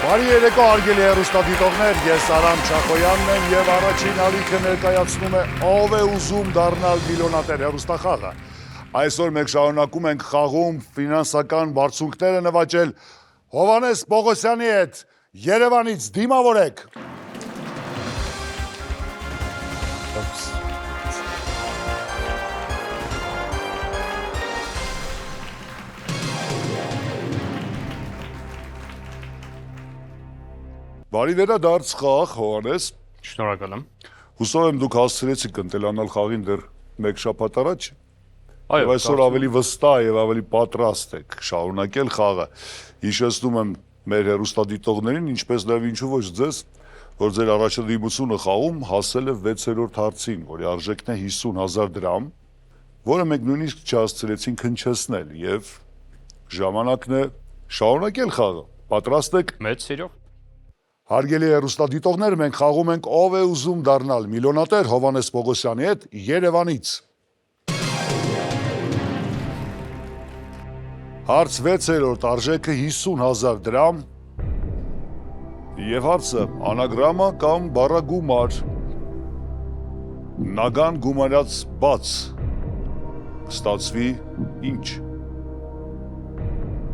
Բարի երեկո հարգելի հեռուստադիտողներ, ես Արամ Չախոյանն եմ եւ առաջին ալիքը ներկայացնում է «Ով է ուզում դառնալ միլիոնատեր» հեռուստախաղը։ Այսօր մենք շարունակում ենք խաղում ֆինանսական բարձունքները նվաճել Հովհաննես Պողոսյանի հետ։ Երևանից դիմավորեք։ Բարի վերադարձ խաղ, Հովհաննես։ Շնորհակալ եմ։ Հուսով եմ դուք հասցրեցիք ընտելանալ խաղին դեռ մեկ շաբաթ առաջ։ Այո, Այսօր ավելի վստահ եւ ավելի պատրաստ եք շարունակել խաղը։ Հիշեցնում եմ մեր հեռուստադիտողներին, ինչպես նաեւ ինչու ոչ ձեզ, որ ձեր առաջադիմությունը խաղում հասել է 6-րդ հարցին, որի արժեքն է 50,000 դրամ, որը մենք նույնիսկ չհասցրեցինք հնչեցնել եւ ժամանակն է շարունակել խաղը։ Պատրաստ եք։ Մեծ սիրով։ Հարգելի հեռուստադիտողներ, մենք խաղում ենք «Ով է ուզում դառնալ միլիոնատեր» Հովհաննես Պողոսյանի հետ Երևանից։ Հարց 6-րդ արժեքը 50,000 դրամ եւ հարցը անագրամա կամ բառագումար։ Նագան գումարած բաց կստացվի ինչ։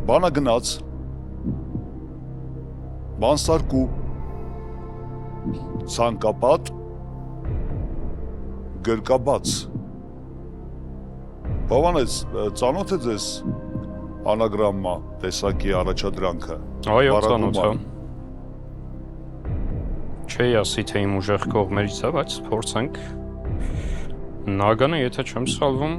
Բանագնաց, բանսարկու, ցանկապատ, գրկաբաց։ Հովհաննես, ծանոթ է ձեզ անագրամա տեսակի առաջադրանքը։ Այո, ծանոթ է։ Չէի ասի, թե իմ ուժեղ կողմերից է, բայց փորձենք։ Նագանը, եթե չեմ սխալվում,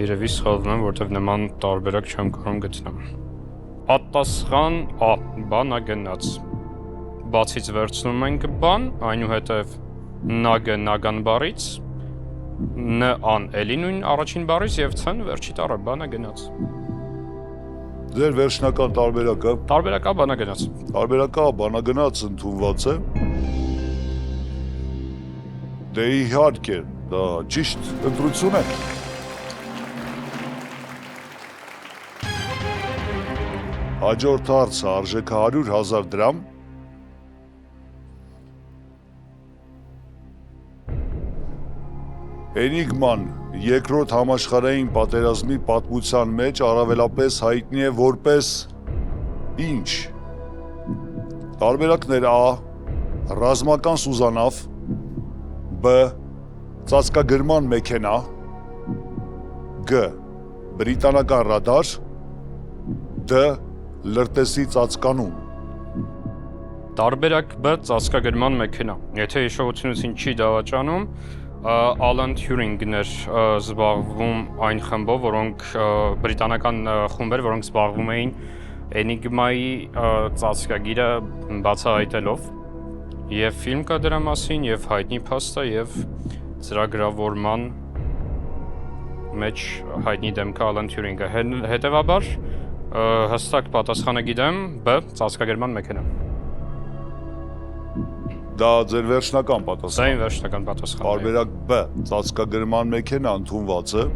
երևի սխալվում եմ, որտեղ նման տարբերակ չեմ կարող գտնել։ Պատասխան A. Բանագնաց։ Բացից վերցնում ենք բան, այնուհետև նագը նագան բառից, ն-ան էլի նույն առաջին բառից եւ ց-ն վերջի տառը բանագնաց։ Ձեր վերջնական տարբերակը։ Տարբերակա բանագնաց։ Տարբերակա բանագնաց ընդունված է։ Դե իհարկե, դա ճիշտ ընտրություն է։ Հաջորդ հարցը արժեքը 100,000 դրամ։ Էնիգման երկրորդ համաշխարհային պատերազմի պատմության մեջ առավելապես հայտնի է որպես ինչ։ Տարբերակներ A. Ռազմական սուզանավ, B. Ծածկագրման մեքենա, G. Բրիտանական ռադար, D. Լրտեսի ծածկանում։ Տարբերակ B. Ծածկագրման մեքենա։ Եթե հիշողությունից չի դավաճանում, Ալան Թյուրինգն էր զբաղվում այն խմբով, որոնք բրիտանական խումբեր, որոնք զբաղվում էին Էնիգմայի ծածկագիրը բացահայտելով։ Եվ ֆիլմ կա դրա մասին, եւ հայտնի փաստ է, եւ ծրագրավորման մեջ հայտնի դեմքը Ալան Թյուրինգը։ Հետևաբար հստակ պատասխանը գիտեմ, B. Ծածկագրման մեքենա։ Դա ձեր վերջնական Դա պատասխան։ իմ վերջնական պատասխանն է։ Տարբերակ B. Ծածկագրման մեքենա ընդունված է։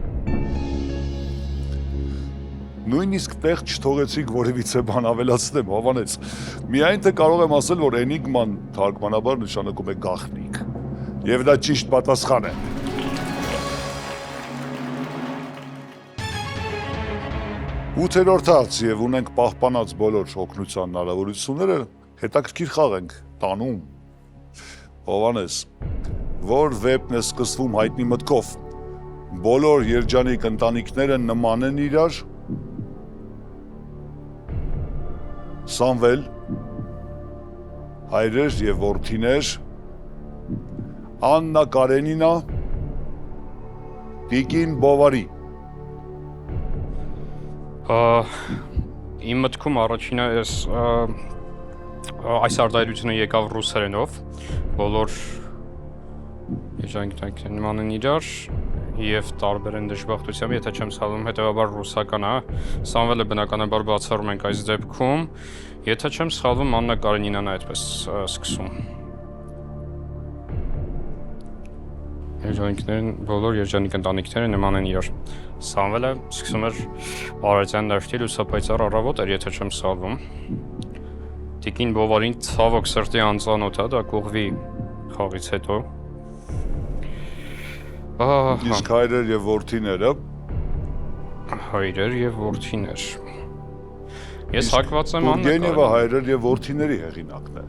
Նույնիսկ տեղ չթողեցիք որևիցե բան ավելացնեմ, Հովհաննես։ Միայն թե կարող եմ ասել, որ էնիգման թարգմանաբար նշանակում է գաղտնիք։ Եվ դա ճիշտ պատասխան է։ Ութերորդ հարց եւ ունենք պահպանած բոլոր օգնության հնարավորությունները, հետաքրքիր խաղ ենք տանում։ Հովհաննես, որ վեպն է սկսվում հայտնի մտքով։ Բոլոր երջանիկ ընտանիքները նման են իրար։ Սամվել, հայրեր եւ որդիներ, Աննա Կարենինա, Տիկին Բովարի։ Իմ մտքում առաջինը այս արտահայտությունը եկավ ռուսերենով, բոլոր երջանիկ նման են իրար եւ տարբեր են դժբախտությամբ, եթե չեմ սխալվում, հետեւաբար ռուսական է։ Սամվելը բնականաբար բացառում ենք այս դեպքում, եթե չեմ սխալվում, Աննա Կարենինան է այդպես սկսում։ Երջանիկներն բոլոր երջանիկ ընտանիքները նման են իրար։ Սամվելը սկսում էր Արարատյան դաշտի լուսապայծառ առավոտ էր, եթե չեմ սխալվում։ Տիկին Բովարին ցավոք սրտի անծանոթ է, դա կողվի խաղից հետո։ Իսկ հայրեր եւ որդիները Հայրեր եւ որդիներ։ Ես հակված եմ Տուրգենևը հայրեր եւ որդիների հեղինակն է։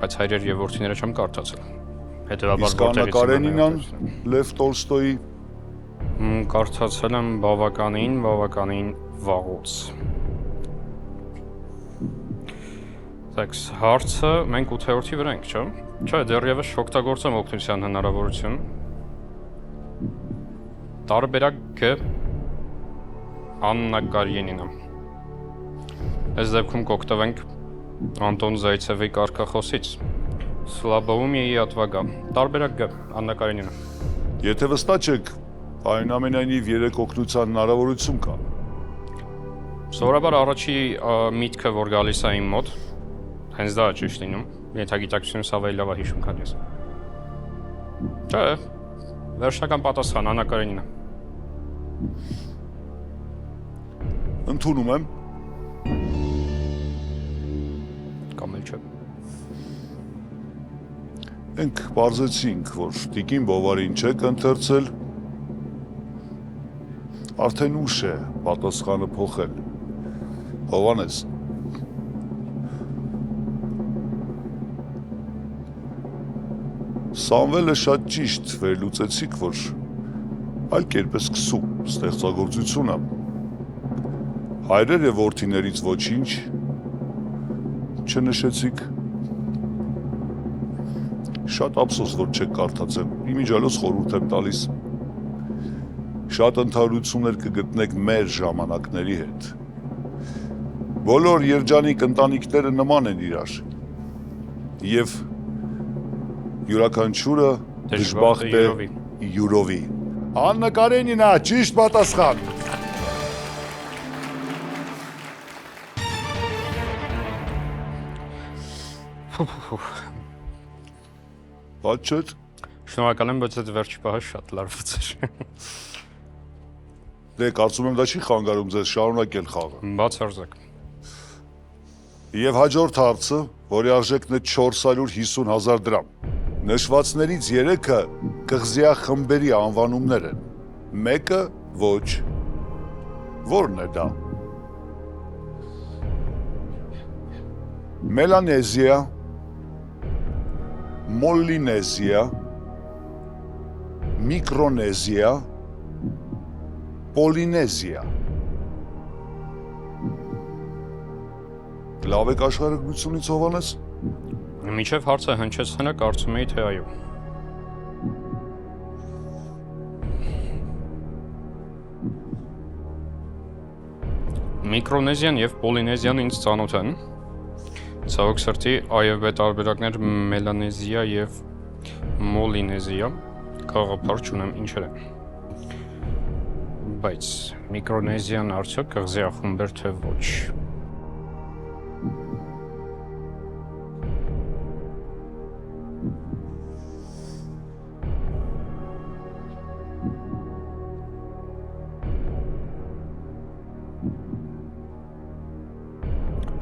Բայց հայրեր եւ որդիները չեմ կարդացել։ Հետևաբար Իսկ Աննա Կարենինան Լև Տոլստոյի կարդացել եմ բավականին վաղուց։ Տեքս հարցը մենք 8-րդի վրա ենք, չէ՞։ Չէ, դեռևս օգտագործեմ օգնության հնարավորություն։ Տարբերակ Գ Աննա Կարենինա։ Այս դեպքում կօգտվենք Անտոն Զայցևի կարգախոսից։ Слабоумие и отвага։ Տարբերակ Գ Աննա Կարենինա։ Եթե վստահ չեք, այնուամենայնիվ 3 օգնության հնարավորություն կա։ Սովորաբար առաջի միտքը, որ գալիս է իմ մոտ, հենց դա է ճիշտ լինում։ Ենթագիտակցությունս ավելի լավ է հիշում, քան ես։ Չէ, վերջնական պատասխան Աննա Կարենինա։ Ընդունում եմ։ Կամ էլ չէ։ Ենք բարձեցինք, որ տիկին Բովարին չեք ընթերցել, արդեն ուշ է պատասխանը փոխել։ Հովանես։ Սամվելը շատ ճիշտ վերլուծեցիք, որ այլ կերպ է սկսում ստեղծագործությունը։ Հայրեր եւ որդիներից ոչինչ չնշեցիք։ Շատ ափսոս, որ չեք կարդացել, իմիջիալոց խորհուրդ եմ տալիս։ Շատ ընդհանրություններ կգտնեք մեր ժամանակների հետ։ Բոլոր երջանիկ ընտանիքները նման են իրար։ Եվ յուրաքանչյուրը դժբախտ է յուրովի։ Աննա Կարենինա, ճիշտ պատասխան։ Բաց չէ։ Շնորհակալ եմ, բայց այդ վերջի պահը շատ լարված էր։ Դե կարծում եմ դա չի խանգարում ձեզ շարունակել խաղը։ Բացարձակ։ Եվ հաջորդ հարցը, որի արժեքն է 450,000 դրամ։ Նշվածներից 3-ը կղզիա խմբերի անվանումներ են։ Մեկը ոչ։ Որն է դա։ Մելանեզիա, Մոլինեզիա, Միկրոնեզիա, Պոլինեզիա։ Լավ եք աշխարհագրությունից Հովանես։ Մինչև հարցը հնչեցնելը կարծում էի, թե այո։ Միկրոնեզիան եւ Պոլինեզիան ինձ ծանոթ են։ Ցավոք սրտի այևե տարբերակներ Մելանեզիա եւ Մոլինեզիա գաղափար չունեմ ինչեր են։ Բայց Միկրոնեզիան արդյոք կղզիախումբ էր թե ոչ։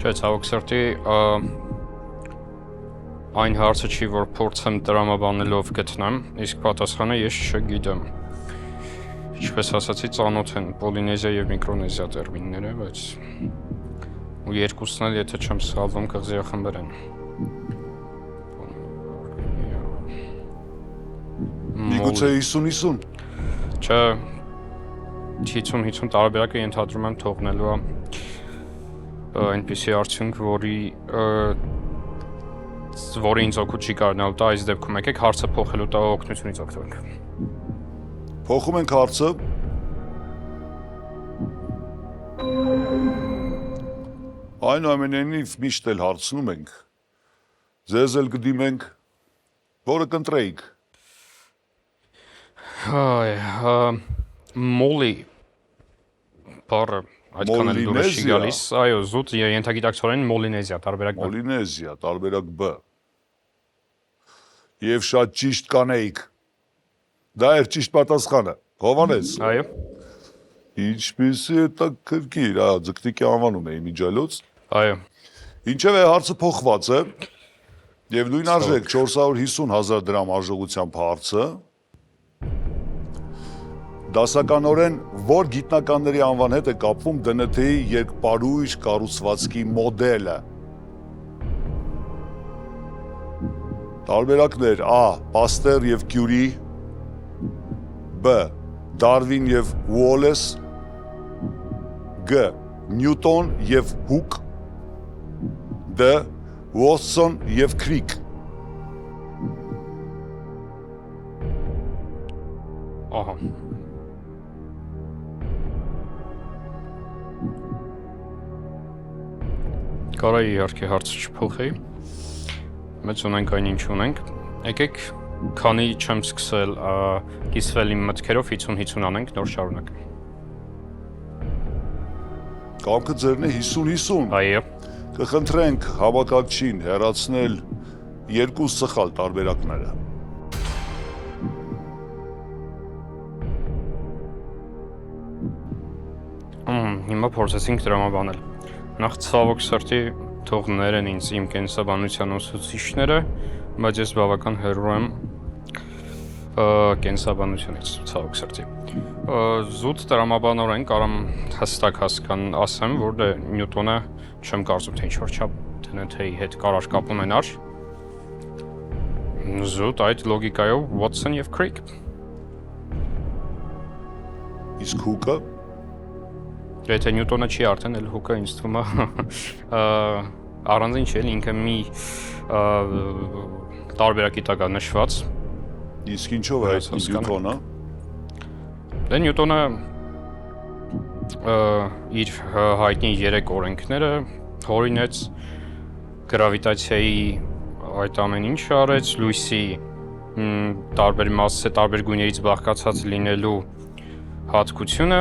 Չէ, ցավոք սրտի այն հարցը չի, որ փորձեմ տրամաբանելով գտնեմ, իսկ պատասխանը ես չգիտեմ։ Ինչպես ասացի, ծանոթ են Պոլինեզիա եւ Միկրոնեզիա տերմինները, բայց ու երկուսն էլ, եթե չեմ սխալվում, կղզիախմբեր են։ Միգուցե 50-50։ Չէ, 50-50 տարբերակը ենթադրում եմ թողնելու է այնպիսի արդյունք, որի ինձ օգուտ չի կարողանալ տա, այս դեպքում եկեք հարցը փոխելու տա օգնությունից օգտվենք։ Փոխում ենք հարցը։ Այնուամենայնիվ միշտ էլ հարցնում ենք։ Ձեզ էլ կդիմենք, որը կընտրեիք։ Մոլի բառը այդքան էլ դուրս չի գալիս, այո, զուտ ենթագիտակցորեն Մոլինեզիա, տարբերակ B։ Մոլինեզիա, տարբերակ B։ եւ շատ ճիշտ կանեիք։ Դա էր ճիշտ պատասխանը։ Հովանես։ Այո։ Ինչպիսի է դա քրքիր, ձգտիկի անվանում է իմիջալոց։ Այո։ Ինչեւ է հարցը փոխված է եւ նույն արժեք 450,000 դրամ արժողությամբ հարցը դասականորեն որ գիտնականների անվան հետ է կապվում ԴՆԹ-ի երկպարույր կառուցվածքի մոդելը։ Տարբերակներ A. Պաստեր եւ Կյուրի, B. Դարվին եւ Ուոլես, G. Նյուտոն եւ Հուկ, D. Ուոտսոն եւ Քրիկ։ Ահա։ Կարա իհարկե հարցը չփոխի։ Մեծ ունենք այնինչ ունենք։ Եկեք, քանի չեմ սկսել կիսվել իմ մտքերով 50-50 անենք, նոր շարունակ։ Կամքը ձերն է 50-50։ Այո։ Կխնդրենք հավաքակչին հեռացնել երկու սխալ տարբերակները։ Հիմա փորձեցինք դրամաբանել։ Նախ ցավոք սրտի թող ներեն ինձ իմ կենսաբանության ուսուցիչները, բայց ես բավական հեռու եմ կենսաբանությունից, ցավոք սրտի։ Զուտ դրամաբանորեն կարամ հստակ ասեմ, որ դե Նյուտոնը չեմ կարծում թե ինչ-որ չափ ԴՆԹ-ի հետ կարար կապ ունենար։ Զուտ այդ լոգիկայով Watson եւ Crick։ Իսկ Հուկը Եթե Նյուտոնը չի արդեն էլ Հուկը ինձ թվում է առանձին չէ, ինքը մի տարբերակի տակ է նշված։ իսկ ինչով է Նյուտոնը։ Դե Նյուտոնը իր հայտնի 3 օրենքները հորինեց, գրավիտացիայի այդ ամեն ինչը արեց, լույսի տարբեր մասը, տարբեր գույներից բաղկացած լինելու հատկությունը,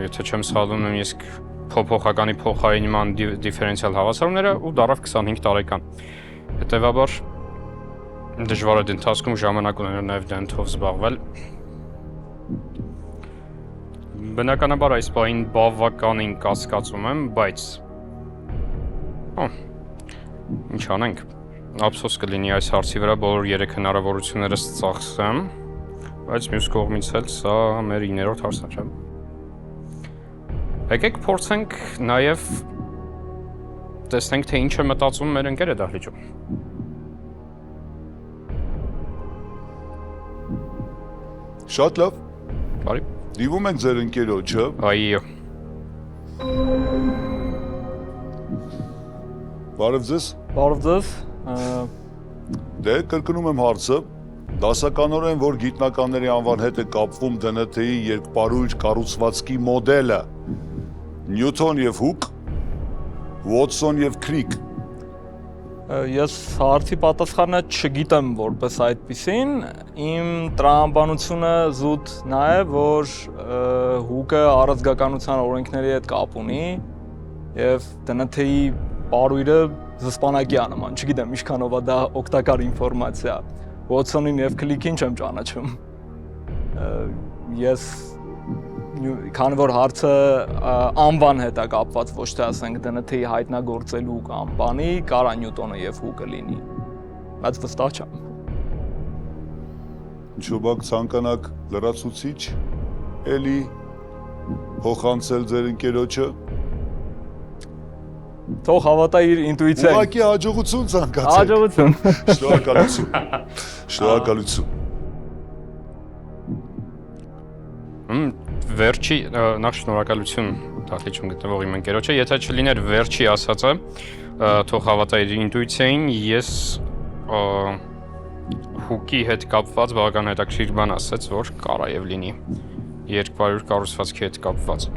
եթե չեմ սխալվում, նույնիսկ փոփոխականի փոխարինման դիֆերենցիալ հավասարումները ու դարավ 25 տարեկան։ Հետևաբար դժվար է ընթացքում ժամանակ ունենալ նաև դրանով զբաղվել։ Բնականաբար այս բանին բավականին կասկածում եմ, բայց ինչ անենք։ Ափսոս կլինի այս հարցի վրա բոլոր 3 հնարավորություններս ծախսեմ, բայց մյուս կողմից էլ սա մեր 9-րդ հարցն է, չէ՞։ Եկեք փորձենք նաև տեսնենք թե ինչ է մտածում մեր ընկերը դահլիճում։ Շատ լավ։ Բարի։ Դիվում ենք ձեր ընկերոջը։ Այո։ Բարև ձեզ։ Բարև ձեզ։ Դե կրկնում եմ հարցը։ Դասականորեն որ գիտնականների անվան հետ է կապվում ԴՆԹ-ի երկպարույր կառուցվածքի մոդելը։ Նյուտոն եւ Հուկ, Watson եւ Crick։ Ես հարցի պատասխանը չգիտեմ որպես այդպիսին, իմ տրամաբանությունը զուտ նա է, որ Հուկը առանցքականության օրենքների հետ կապ ունի եւ ԴՆԹ-ի պարույրը զսպանակի է նման, չգիտեմ ինչքանով է դա օգտակար ինֆորմացիա։ Watson-ին եւ Crick-ին չեմ ճանաչում։ Ես քանի որ հարցը անվան հետ է կապված, ոչ թե ասենք ԴՆԹ-ի հայտնագործելու կամ բանի, կարա Նյուտոնը եւ Հուկը լինի, բայց վստահ չեմ։ Չոբակ ցանկանաք լրացուցիչ էլի փոխանցել ձեր ընկերոջը։ Թող հավատա իր ինտուիցիային։ Ուղղակի հաջողություն ցանկացեք։ Հաջողություն։ Շնորհակալություն։ Շնորհակալություն։ Վերջի նախ շնորհակալություն դահլիճում գտնվող իմ ընկերոջը, եթե չլիներ վերջի ասածը, թող հավատա իր ինտուիցիային, ես Հուկի հետ կապված բավական հետաքրքիր բան ասեց, որ կարա եւ լինի երկպարույր կառուցվածքի հետ կապված։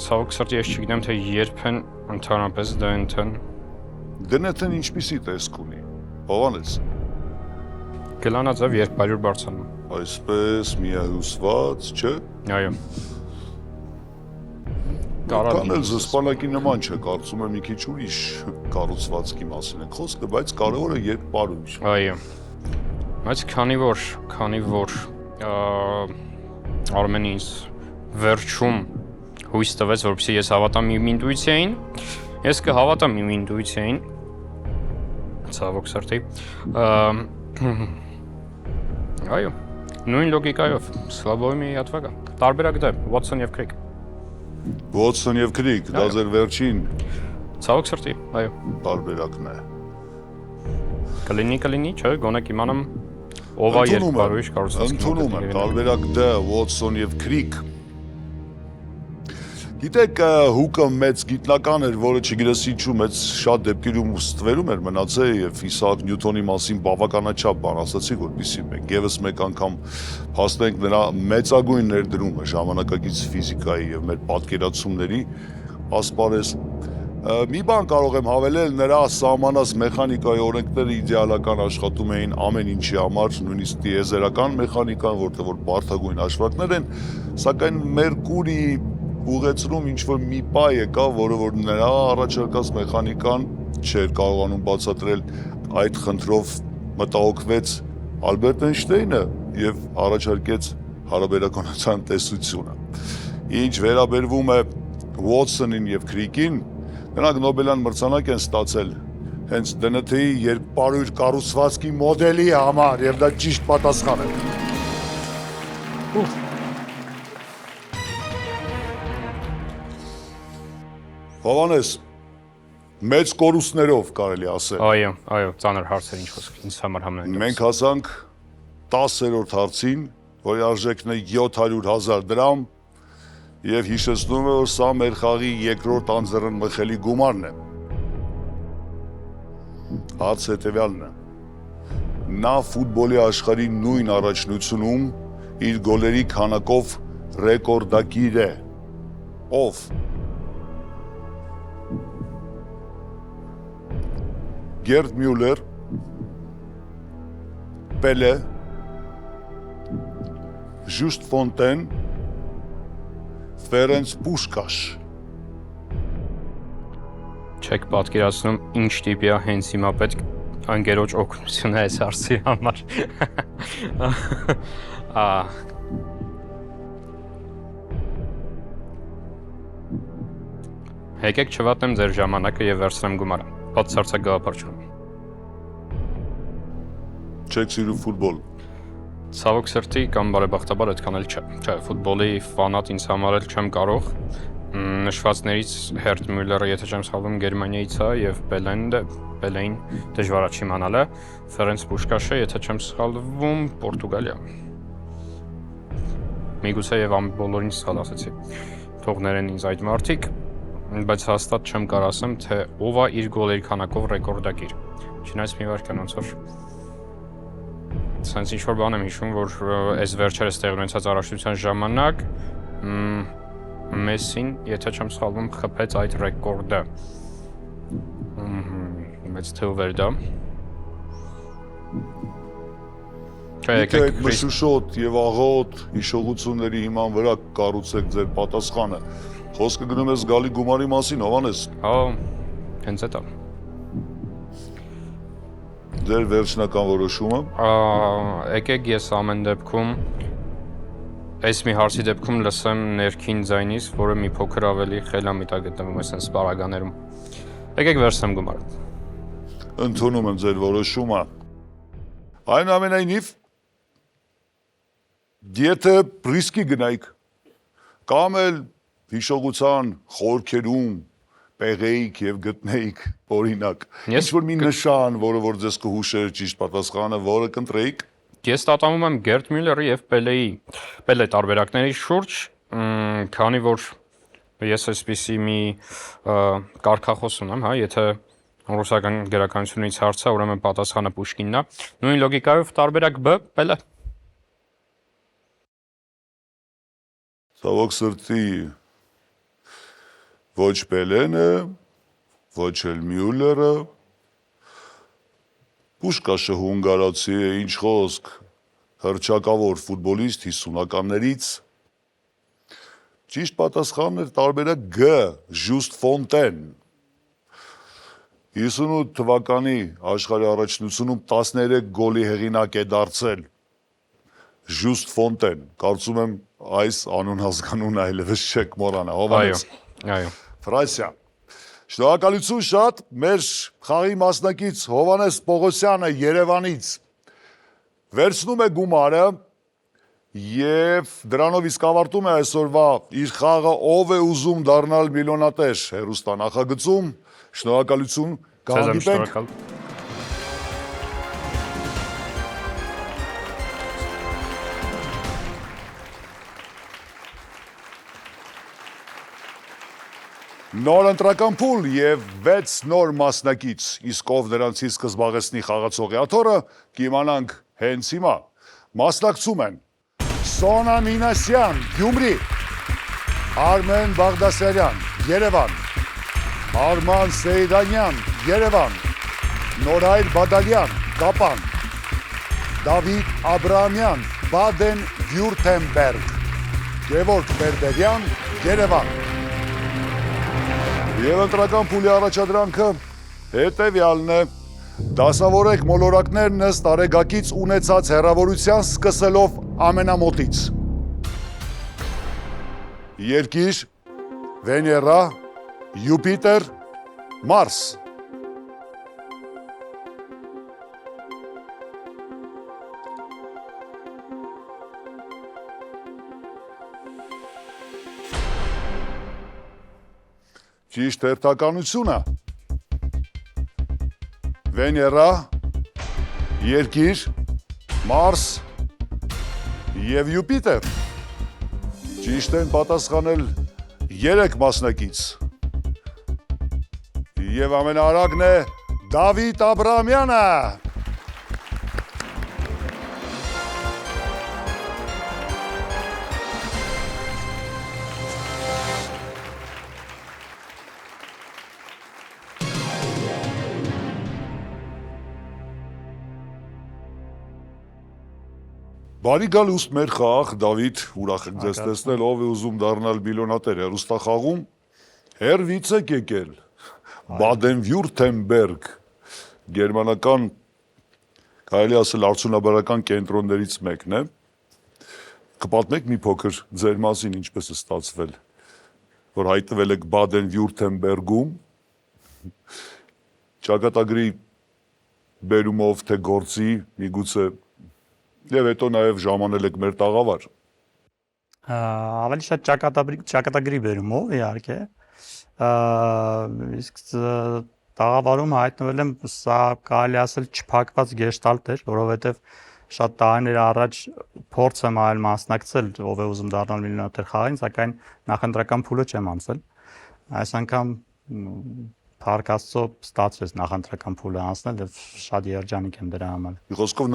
Ցավոք սրտի ես չգիտեմ թե երբ են ընդհանրապես ԴՆԹ-ն։ ԴՆԹ-ն ինչպիսի տեսք ունի։ Հովանես։ Գլանաձև երկպարույր բարձրանում։ Այսպես միահյուսված, չէ։ Այո։ Կարա Կանել զսպանակի նման չէ, կարծում եմ մի քիչ ուրիշ կառուցվածքի մասին է խոսքը, բայց կարևորը երկպարույր։ Այո։ Բայց քանի որ Արմենը ինձ վերջում հույս տվեց, որպեսզի ես հավատամ իմ ինտուիցիային, ես կհավատամ իմ ինտուիցիային, ցավոք սրտի, այո, նույն լոգիկայով, Սլավոյի հատվագա, տարբերակ դա, Watson եւ Crick։ Watson եւ Crick, դա ձեր վերջին Ցավոք սրտի, այո։ տարբերակն է։ Կլինի, չէ, գոնե կիմանամ ով է երկարույժ կառուցվածքի Ընդունում եմ, տարբերակ D, Watson եւ Crick։ Գիտեք, հուկը մեծ գիտնական էր, որը չգիտես ինչու մեծ շատ դեպքերում ստվերում էր մնացել եւ Իսահակ Նյուտոնի մասին բավականաչափ բան ասացի, որպեսզի մենք եւս մեկ անգամ հասնենք նրա մեծագույն ներդրումը ժամանակակից ֆիզիկայի եւ մեր պատկերացումների ասպարեզ։ Մի բան կարող եմ հավելել, նրա սահմանած մեխանիկայի օրենքները իդեալական աշխատում էին ամեն ինչի համար, նույնիսկ տիեզերական մեխանիկան, որտեղ որ բարդագույն հաշվարկներ են, սակայն Մերկուրի ուղեցնում ինչ-որ մի պա եկավ, որը որ նրա առաջարկած մեխանիկան չէր կարողանում բացատրել, այդ խնդրով մտահոգվեց Ալբերտ Էյնշտեյնը եւ առաջարկեց հարաբերականության տեսությունը։ Ինչ վերաբերվում է Watson-ին եւ Crick-ին, նրանք Նոբելյան մրցանակ են ստացել հենց ԴՆԹ-ի երկպարույր կառուցվածքի մոդելի համար եւ դա ճիշտ պատասխան է։ Հովանես, մեծ կորուստներով կարելի ասել։ Այո, ծանր հարցեր ինչ խոսք, ինձ համար համենայն։ Մենք հասանք 10-րդ հարցին, որի արժեքն է 700,000 դրամ եւ հիշեցնում եմ, որ սա մեր խաղի երկրորդ անձեռն մխելի գումարն է։ Հարց հետեւյալն է. նա ֆուտբոլի աշխարհի նույն առաջնությունում իր գոլերի քանակով ռեկորդակիր է։ Ով? Գերդ Մյուլեր, Պելե, Ժուստ Ֆոնտեն, Ֆերենց Պուշկաշ։ Չեք պատկերացնում ինչ տիպի է հենց հիմա պետք անգերոջ օգնությունը այս հարցի համար։ Եկեք չվատեմ ձեր ժամանակը եւ վերցնեմ գումարը։ Բացարձակ գաղափար չունեմ։ Չեք սիրում ֆուտբոլ։ Ցավոք սրտի կամ բարեբախտաբար այդքան էլ չէ։ Չէ, ֆուտբոլի ֆանատ ինձ համար էլ չեմ կարող։ Նշվածներից Հերտ Մյուլերը, եթե չեմ սխալվում, Գերմանիայից է եւ Պելեին դժվար է իմանալը։ Ֆերենց Պուշկաշը, եթե չեմ սխալվում, Պորտուգալիա։ Միգուցե եւ բոլորին սխալ ասացի։ Թող ներեն ինձ այդ մարդիկ, բայց հաստատ չեմ կարող ասեմ, թե ով է իր գոլերի քանակով ռեկորդակիր։ Չնայած մի վարքան ոնց որ Սենց ինչ-որ բան եմ հիշում, որ այս վերջերս տեղ ունեցած առաջնության ժամանակ Մեսին, եթե չեմ սխալվում, խփեց այդ ռեկորդը։ Մեծ թվեր դա։ Եկեք մշուշոտ եւ աղոտ հիշողությունների հիման վրա կառուցեք ձեր պատասխանը։ Խոսքը գնում է զգալի գումարի մասին, Հովանես։ Հա, հենց էդ է։ Ձեր վերջնական որոշումը։ Եկեք ես ամեն դեպքում այս մի հարցի դեպքում լսեմ ներքին ձայնից, որը մի փոքր ավելի խելամիտ է գտնվում այս սպարագաներում։ Եկեք վերցնեմ գումարը։ Ընդունում եմ ձեր որոշումը։ Այնուամենայնիվ, եթե ռիսկի գնայիք, կամ էլ հիշողության խորքերում պեղեիք եւ գտնեիք, օրինակ, ինչ-որ մի նշան, որը որ ձեզ կհուշեր ճիշտ պատասխանը, որը կընտրեիք։ Ես տատանվում եմ Գերտ Մյուլերի եւ Պելե տարբերակների շուրջ, քանի որ ես այսպիսի մի կարգախոս ունեմ, հա, եթե ռուսական գրականությունից հարց է, ուրեմն պատասխանը Պուշկինն է։ Նույն լոգիկայով տարբերակ B, Պելե։ Ցավոք սրտի ոչ Պելենը, ոչ էլ Մյուլերը, Պուշկաշը հունգարացի է, ինչ խոսք, հռչակավոր ֆուտբոլիստ 50-ականներից։ Ճիշտ պատասխանն էր տարբերակ G, Ժուստ Ֆոնտեն։ 98 թվականի աշխարհի առաջնությունում 13 գոլի հեղինակ է դարձել Just Fontaine, կարծում եմ այս անուն հասկանուն այլևս չեք մոռանա, Հովանես։ Այո։ Ֆրանսիա։ Շնորհակալություն շատ մեր խաղի մասնակից Հովանես Պողոսյանը Երևանից վերցնում է գումարը եւ դրանով իսկ ավարտում է այսօրվա իր խաղը ով է ուզում դառնալ միլիոնատեր հերոստանախագծում։ Շնորհակալություն, կհանդիպենք։ Նոր ընտրական փուլ եւ 6 նոր մասնակից, իսկ ով նրանցից կզբաղեցնի խաղացողի աթոռը, կիմանանք հենց հիմա։ Մասնակցում են Սոնա Մինասյան, Գյումրի, Արմեն Բաղդասարյան, Երևան, Արման Սեյդանյան, Երևան, Նորայր Բադալյան, Կապան, Դավիթ Աբրահամյան, Բադեն-Վյուրթեմբերգ, Գևորգ Բերբերյան, Երևան։ Եվ ընտրական փուլի առաջադրանքը հետևյալն է. դասավորեք մոլորակներն ըստ տարեգակից ունեցած հեռավորության սկսելով ամենամոտից։ Երկիր, Վեներա, Յուպիտեր, Մարս։ Ճիշտ հերթականությունը Վեներա, Երկիր, Մարս և Յուպիտեր։ Ճիշտ են պատասխանել 3 մասնակից։ Եվ ամենաարագն է Դավիթ Աբրահամյանը։ Բարի գալ ուստ մեր խաղ, Դավիթ, ուրախ եք ձեզ տեսնել, ով է ուզում դառնալ միլիոնատեր հեռուստախաղում, հեռվից եք եկել, Բադեն-Վյուրթեմբերգ, գերմանական, կարելի ասել արդյունաբերական կենտրոններից մեկն է, կպատմեք մի փոքր ձեր մասին ինչպես է ստացվել, որ հայտնվել եք Բադեն-Վյուրթեմբերգում, ճակատագրի բերումով թե գործի, միգուցե Եվ հետո նաև ժամանել եք մեր տաղավար։ Ավելի շատ ճակատագրի բերումով իհարկե։ Իսկ տաղավարում հայտնվել եմ, սա կարելի ասել չփակված գեշտալտ էր, որովհետև շատ տարիներ առաջ փորձ եմ այլ մասնակցել, ով է ուզում դառնալ միլիոնատեր խաղին, սակայն նախընտրական փուլը չեմ անցել։ Այս անգամ Փառք Աստծո ստացվեց նախընտրական փուլը անցնել եւ շատ երջանիկ եմ դրա համար։ Մի խոսքով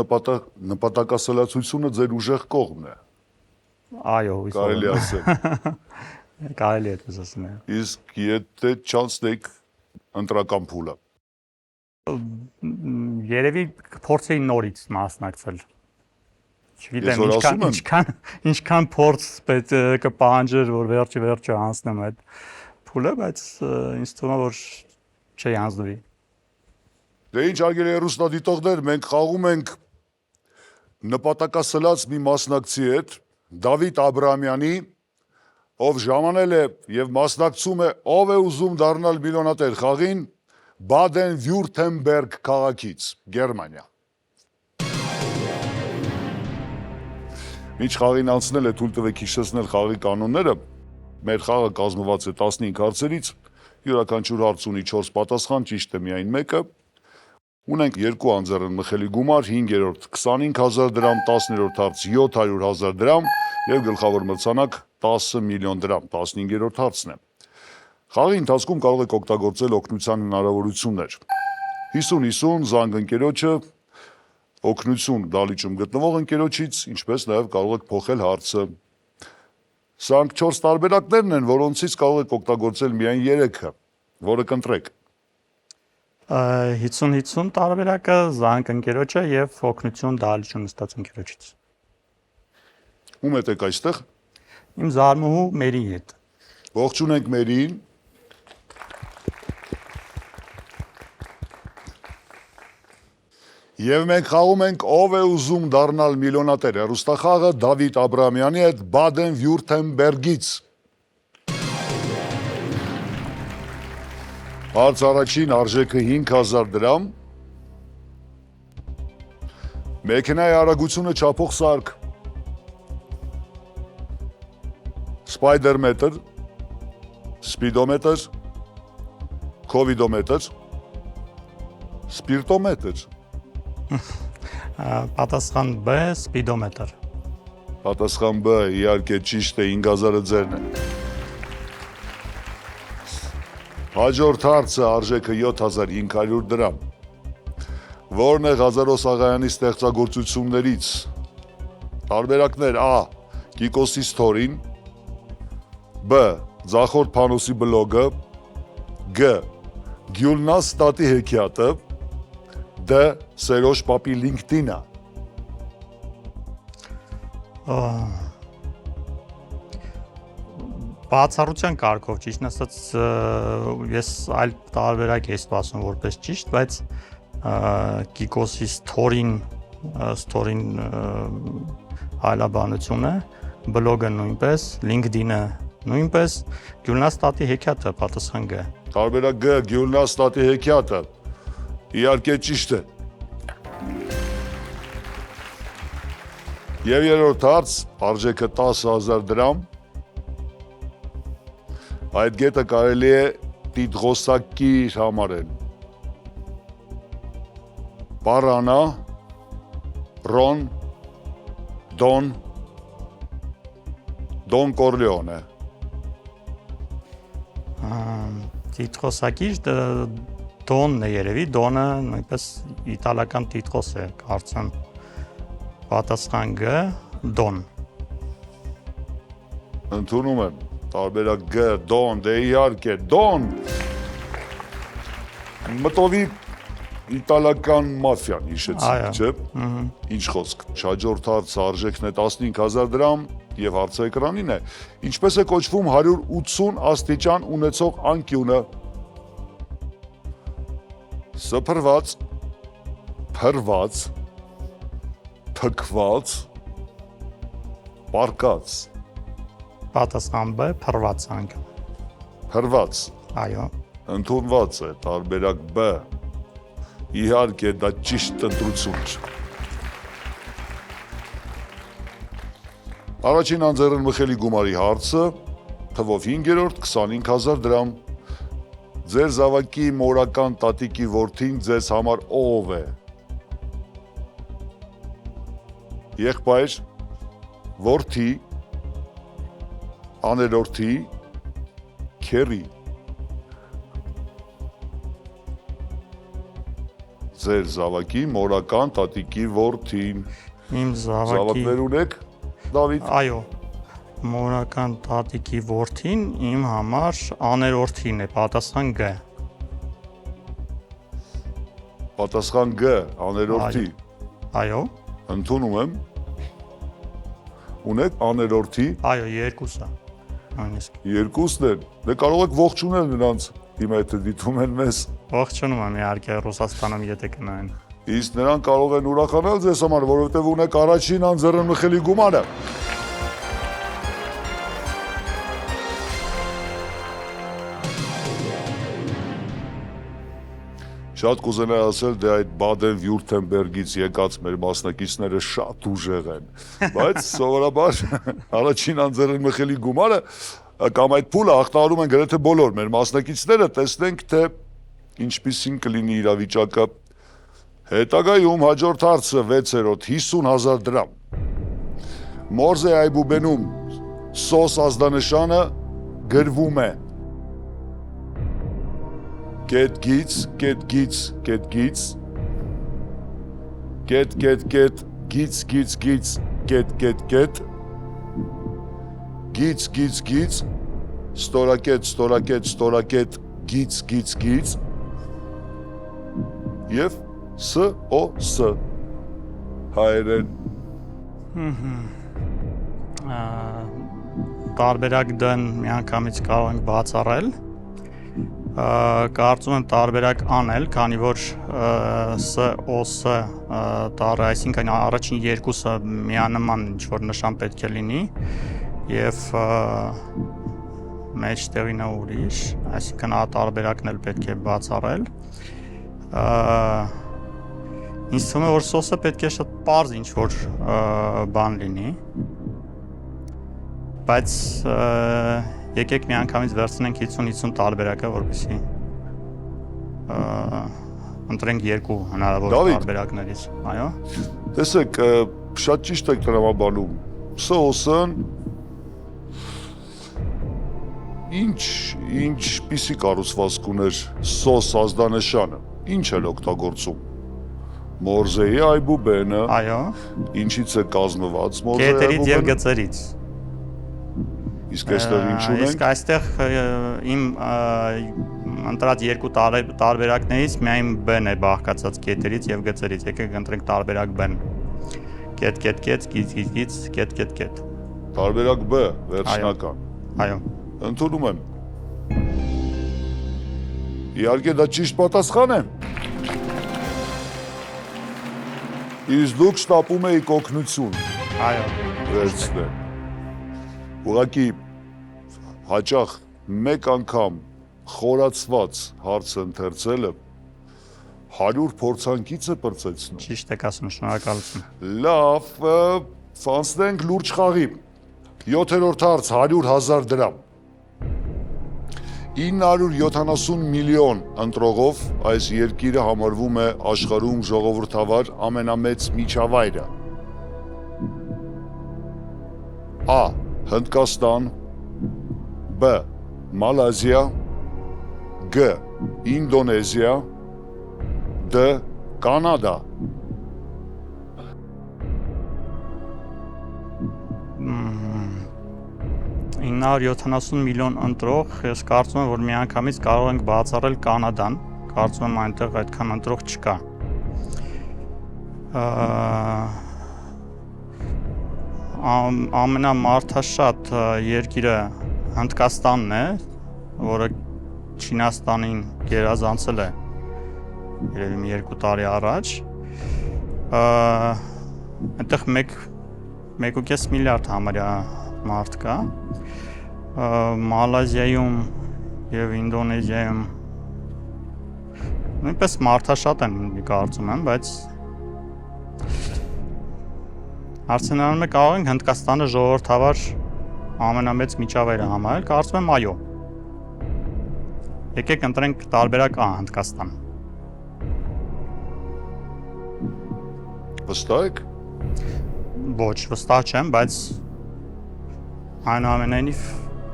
նպատակասլացությունը ձեր ուժեղ կողմն է։ Այո, կարելի ասել։ Կարելի է այդպես ասել։ Իսկ եթե չանցնեք ընտրական փուլը։ Երևի փորձեի նորից մասնակցել։ Չգիտեմ ինչքան փորձ պետք կպահանջեր, որ վերջը անցնեմ այդ փուլը, բայց ինձ թվում է, որ չի անցնվի։ Դե ինչ արգել հեռուստադիտողներ, մենք խաղում ենք նպատակասլաց մի մասնակցի հետ, Դավիթ Աբրահամյանի, ով ժամանել է եւ մասնակցում է, ով է ուզում դառնալ միլիոնատեր խաղին, Բադեն-Վյուրթեմբերգ քաղաքից, Գերմանիա։ Ինչ խաղին անցնել է, թույլ տվեք հիշեցնել խաղի կանոնները, մեր խաղը կազմված է 15 հարցերից, յուրաքանչյուր հարց ունի 4 պատասխան, ճիշտ է միայն մեկը։ Ունենք 2 անձեռնմխելի գումար, 5-րդ 25,000 դրամ, 10-րդ հարց 700,000 դրամ եւ գլխավոր մրցանակ 10 միլիոն դրամ, 15-րդ հարցն է։ Խաղի ընթացքում կարող եք օգտագործել օգնության հնարավորություններ։ 50-50 զանգ ընկերոջը, օգնություն դալիճում գտնվող ընկերոջից, ինչպես նաեւ կարող եք փոխել հարցը։ Սրանք 4 տարբերակներն են, որոնցից կարող եք օգտագործել միայն 3-ը, որը կընտրեք։ 50-50 տարբերակը զանգ ընկերոջը եւ օգնություն դալիճում ստաց ընկերոջից։ Ում հետ եք այստեղ։ Իմ զարմուհու Մերի հետ։ Ողջունենք Մերիին։ Եվ մենք խաղում ենք ով է ուզում դառնալ միլիոնատեր հեռուստախաղը Դավիթ Աբրամյանի հետ Բադեն-Վյուրթեմբերգից։ Հարց առաջին արժեքը 5000 դրամ։ Մեքենայի արագությունը չափող սարք։ Սպայդերմետր, սպիդոմետր, քովիդոմետր, սպիրտոմետր։ Պատասխան B սպիդոմետր։ Պատասխան B իհարկե ճիշտ է, 5000-ը ձերն է։ Հաջորդ հարցը արժեքը 7500 դրամ։ Որն է Ղազարոս Աղայանի ստեղծագործություններից։ Տարբերակներ A. Կիկոսի ստորին, B. Ձախորդ Փանոսի բլոգը, G. Գյուլնաս տատի հեքիաթը, D. Սերոժ պապի LinkedIn-ը։ Բացառության կարգով ճիշտ ասած ես այլ տարբերակ եմ սպասում որպես ճիշտ, բայց Կիկոսի ստորին այլաբանությունը, բլոգը նույնպես, LinkedIn-ը նույնպես, Գյուլնաս տատի հեքիաթը պատասխան G։ Տարբերակ G. Գյուլնաս տատի հեքիաթը իհարկե ճիշտ է։ Եվ երրորդ հարց, արժեքը 10000 դրամ։ Այդ գետը կարելի է տիտրոսակի համարել։ Պարանա, Ռոն, Դոն Կորլեոնե։ Տիտրոսակի Դոնն է երևի, Դոնը նույնպես իտալական տիտրոս է, կարծեմ։ Պատասխան G, Դոն։ Ընդունում եմ, տարբերակ G, Դոն, դե իհարկե, Դոն։ Մտովի իտալական մաֆիան հիշեցինք, չէ՞։ Ինչ խոսք, հաջորդ հարցը արժեքն է 15000 դրամ եւ հարցը էկրանին է։ Ինչպես է կոչվում 180 աստիճան ունեցող անկյունը։ Սփռված, փռված, թքված, պարկած։ Պատասխան B, փռված անկյուն։ Փռված, Այո։ ընդունված է, տարբերակ B։ Իհարկե դա ճիշտ ընտրություն չէ։ Առաջին անձեռն մխելի գումարի հարցը, թվով 5-րդ 25000 դրամ։ Ձեր զավակի մորական տատիկի որդին ձեզ համար ով է։ Եղբայր, որդի, աներորդի, քերի։ Ձեր զավակի մորական տատիկի որդին։ Իմ զավակի Զավակներ ունեք, Դավիթ։ Այո, մորական տատիկի որդին իմ համար աներորդին է, պատասխան G։ Պատասխան G, աներորդի։ Այո, Ընդունում եմ։ Ունեք աներորդի, այո, երկուսը։ Նույնիսկ։ երկուսն են։ Դե կարող եք ողջունել նրանց, հիմա եթե դիտում են մեզ։ Ողջունում եմ իհարկե Ռուսաստանում եթե կնայեն։ Իսկ նրանք կարող են ուրախանալ ձեզ համար, որովհետև ունեք առաջին անձեռն մխելի գումարը։ Շատ կուզենայի ասել, դե այդ Բադեն-Վյուրթեմբերգից եկած մեր մասնակիցները շատ ուժեղ են, բայց սովորաբար առաջին անձեռն մխելի գումարը կամ այդ փուլը ախտարում են գրեթե բոլոր մեր մասնակիցները, տեսնենք թե ինչպիսին կլինի իրավիճակը։ Հետագայում հաջորդ հարցը 6-րդ 50000 դրամ։ Մորզե Այբուբենում սոս ազդանշանը գրվում է Կետ-գից, կետ-գից, կետ-գից, կետ-կետ-կետ, գից-գից-գից, կետ-կետ-կետ, գից-գից-գից, ստորակետ, ստորակետ, ստորակետ, գից-գից-գից, և S-O-S, հայերեն։ Տարբերակ դեն միանգամից կարող ենք բացառել։ Կարծում եմ տարբերակ անել, քանի որ S-O-S տառը, այսինքն առաջին երկուսը միանման ինչ-որ նշան պետք է լինի եւ մեջտեղինը ուրիշ, այսինքն ա տարբերակն էլ պետք է բացառել։ Ինձ թվում է, որ S-O-S-ը պետք է շատ պարզ ինչ-որ բան լինի, բայց եկեք միանգամից վերցնենք 50-50 տարբերակը, որպեսզի ընտրենք երկու հնարավոր տարբերակներից, այո։ Տեսեք, շատ ճիշտ եք տրամաբանում։ S-O-S-ն ինչպիսի կառուցվածք ուներ SOS ազդանշանը, ինչ էր օգտագործում։ Մորզեի այբուբենը, այո, ինչից է կազմված Մորզեի կետերից եւ այբուբենը։ գծերից։ Իսկ այստեղ ինչ ունենք։ Իսկ այստեղ իմ ընտրած երկու տարբերակներից միայն B-ն է բաղկացած կետերից եւ գծերից։ Եկեք ընտրենք տարբերակ B-ն։ Կետ, կետ, կետ, գիծ, գիծ, գիծ, կետ, կետ, կետ։ Տարբերակ B, վերջնական։ Այո։ Ընդունում եմ։ Իհարկե դա ճիշտ պատասխան է։ Իսկ դուք շտապում եք օգնություն։ Այո։ Վերցնեմ։ Ուղղակի հաճախ մեկ անգամ խորացված հարց ընթերցելը 100 փորձանքից է պրծեցնում։ Ճիշտ եք ասում, շնորհակալություն։ Լավ, անցնենք լուրջ խաղի։ 7-րդ հարց 100,000 դրամ։ 970 միլիոն ընտրողով այս երկիրը համարվում է աշխարհում ժողովրդավար ամենամեծ միջավայրը։ A. Հնդկաստան, B. Մալազիա, G. Ինդոնեզիա, D. Կանադա։ Մ, 970 միլիոն ընտրող, ես կարծում եմ, որ միանգամից կարող ենք բացառել Կանադան, կարծում եմ այնտեղ այդքան ընտրող չկա։ Ամենամարդաշատ երկիրը Հնդկաստանն է, որը Չինաստանին գերազանցել է երևի մի 2 տարի առաջ։ Այնտեղ 1.5 միլիարդ համարյա մարդ կա։ Մալազիայում եւ Ինդոնեզիայում նույնպես մարդաշատ են կարծում եմ, բայց հարցնանում եք կարող ենք Հնդկաստանը ժողովրդավար ամենամեծ միջավայրը համարել, կարծում եմ այո։ Եկեք ընտրենք տարբերակ A Հնդկաստան։ Վստահ եք։ Ոչ, վստահ չեմ, բայց այնուամենայնիվ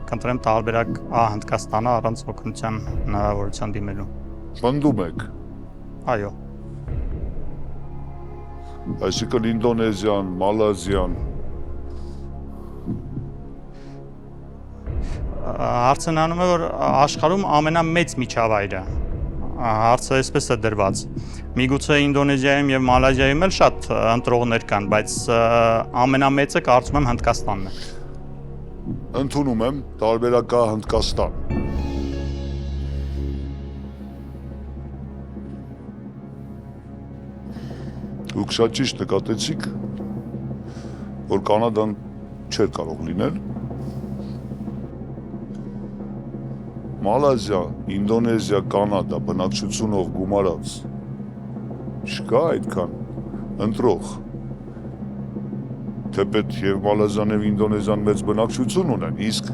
կընտրեմ տարբերակ A Հնդկաստանը առանց օգնության հնարավորության դիմելու։ Պնդում եք։ Այո։ Այսինքն Ինդոնեզիան, Մալազիան։ Հարցնանում է, որ աշխարհում ամենամեծ միջավայրը։ Հարցը այսպես է դրված։ Միգուցե Ինդոնեզիայում եւ Մալազիայում էլ շատ ընտրողներ կան, բայց ամենամեծը կարծում եմ Հնդկաստանն է։ Ընդունում եմ տարբերակա Հնդկաստան։ Դուք շատ ճիշտ նկատեցիք, որ Կանադան չէր կարող լինել։ Մալազիա, Ինդոնեզիա, Կանադա բնակչությունով գումարած չկա այդքան ընտրող։ Թեպետ եւ Մալազիան եւ Ինդոնեզիան մեծ բնակչություն ունեն, իսկ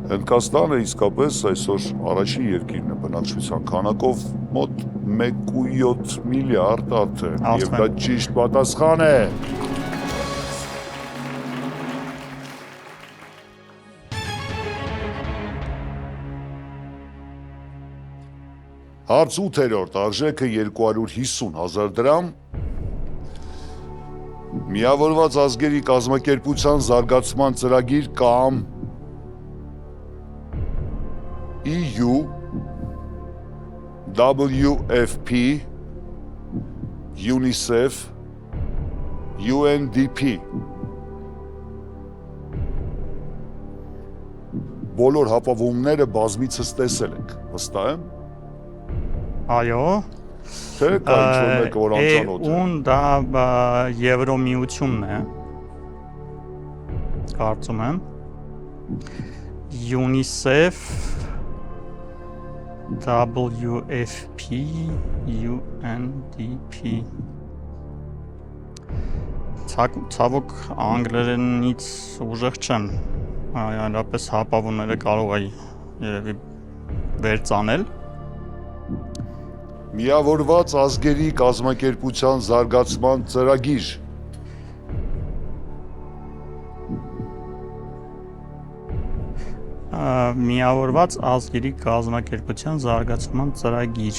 Հնդկաստանը իսկապես այսօր առաջին երկիրն է բնակչության քանակով մոտ 1.7 միլիարդ արդեն, եւ դա ճիշտ պատասխան է։ Հարց 8-րդ արժեքը 250,000 դրամ։ Միավորված ազգերի կազմակերպության զարգացման ծրագիր կամ EU, WFP, UNICEF, UNDP։ Բոլոր հապավումները բազմիցս տեսել եք, վստահ եմ։ Այո։ Թե կա ինչ-որ մեկը, որ անծանոթ է։ Ուն դա Եվրոմիությունն է։ Կարծում եմ։ UNICEF WFP UNDP Ցավոք անգլերենից ուժեղ չեմ, այնպես հապավունները կարող է երևի վերցանել։ Միավորված ազգերի կազմակերպության զարգացման ծրագիր։ Միավորված ազգերի կազմակերպության զարգացման ծրագիր։